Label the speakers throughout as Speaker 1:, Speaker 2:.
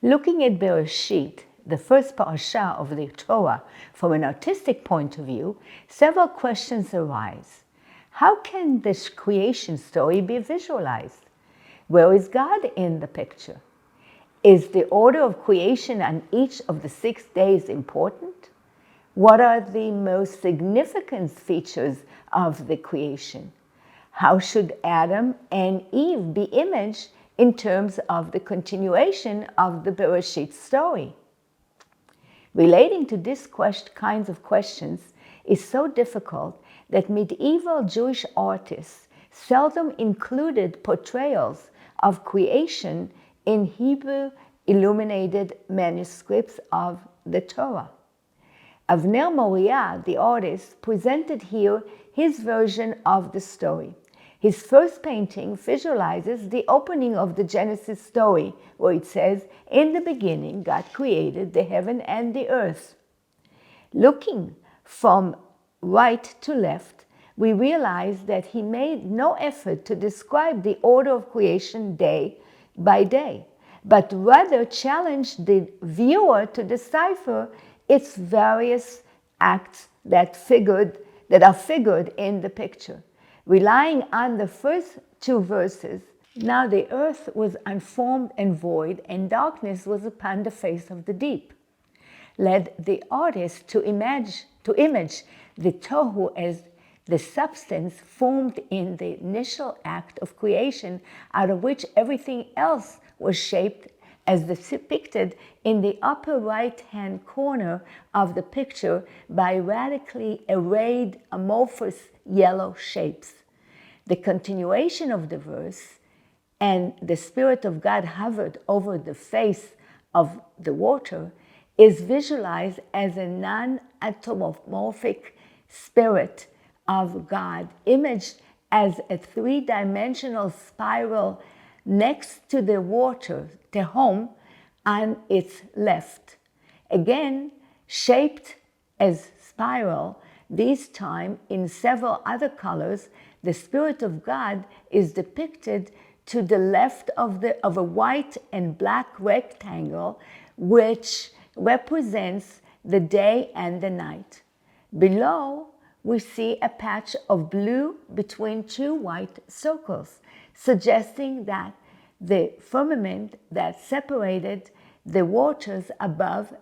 Speaker 1: Looking at Bereshit, the first parasha of the Torah, from an artistic point of view, several questions arise. How can this creation story be visualized? Where is God in the picture? Is the order of creation on each of the 6 days important? What are the most significant features of the creation? How should Adam and Eve be imaged in terms of the continuation of the Bereshit story? Relating to these kinds of questions is so difficult that medieval Jewish artists seldom included portrayals of creation in Hebrew illuminated manuscripts of the Torah. Avner Moriah, the artist, presented here his version of the story. His first painting visualizes the opening of the Genesis story, where it says, "In the beginning, God created the heaven and the earth." Looking from right to left, we realize that he made no effort to describe the order of creation day by day, but rather challenged the viewer to decipher its various acts that are figured in the picture. Relying on the first two verses, "Now the earth was unformed and void, and darkness was upon the face of the deep," led the artist to image the tohu as the substance formed in the initial act of creation, out of which everything else was shaped, as depicted in the upper right-hand corner of the picture by radically arrayed amorphous yellow shapes. The continuation of the verse, "And the Spirit of God hovered over the face of the water," is visualized as a non-anthropomorphic spirit of God, imaged as a three-dimensional spiral next to the water, Tehom, on its left. Again, shaped as spiral, this time in several other colors, the Spirit of God is depicted to the left of a white and black rectangle, which represents the day and the night. Below, we see a patch of blue between two white circles, suggesting that the firmament that separated the waters above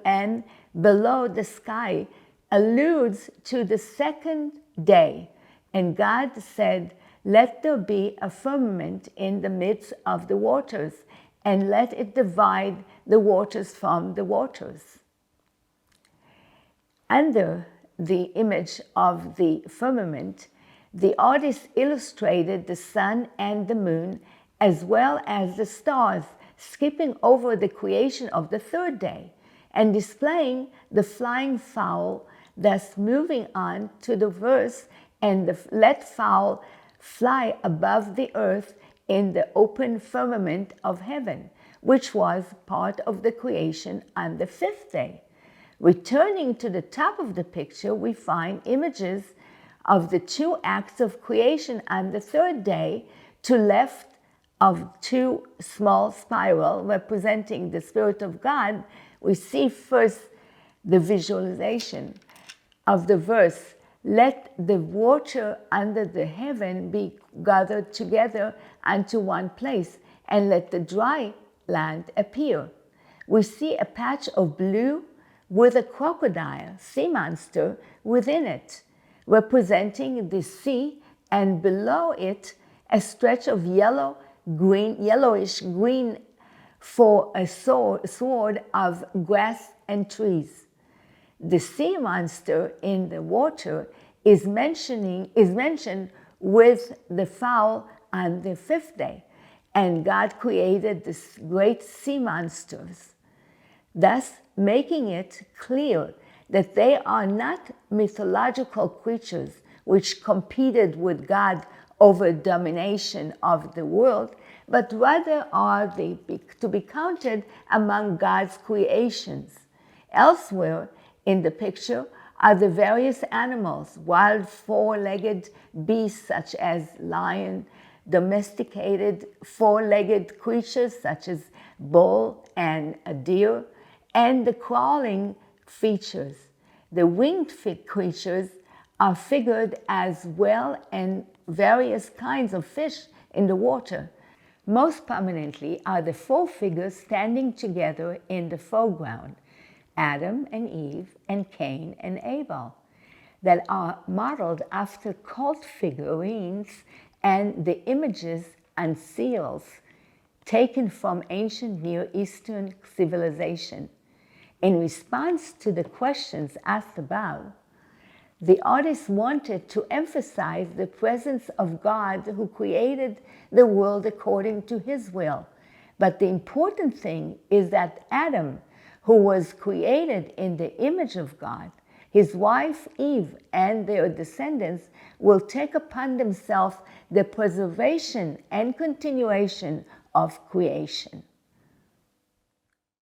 Speaker 1: and below the sky alludes to the second day. And God said, "Let there be a firmament in the midst of the waters, and let it divide the waters from the waters." Under the image of the firmament, the artist illustrated the sun and the moon, as well as the stars, skipping over the creation of the third day and displaying the flying fowl, thus moving on to the verse, "And let fowl fly above the earth in the open firmament of heaven," which was part of the creation on the fifth day. Returning to the top of the picture, we find images of the two acts of creation on the third day, to left of two small spiral representing the Spirit of God. We see first the visualization of the verse, "Let the water under the heaven be gathered together unto one place, and let the dry land appear." We see a patch of blue with a crocodile, sea monster, within it, representing the sea, and below it a stretch of yellowish green for a sword of grass and trees. The sea monster in the water is mentioned with the fowl on the fifth day, and God created this great sea monsters, thus making it clear that they are not mythological creatures which competed with God over domination of the world, but rather are they to be counted among God's creations. Elsewhere in the picture are the various animals, wild four-legged beasts such as lion, domesticated four-legged creatures such as bull and a deer, and the crawling features. The winged creatures are figured as well, and various kinds of fish in the water. Most prominently are the four figures standing together in the foreground, Adam and Eve and Cain and Abel, that are modeled after cult figurines and the images and seals taken from ancient Near Eastern civilization. In response to the questions asked above, the artist wanted to emphasize the presence of God who created the world according to his will. But the important thing is that Adam, who was created in the image of God, his wife Eve and their descendants will take upon themselves the preservation and continuation of creation.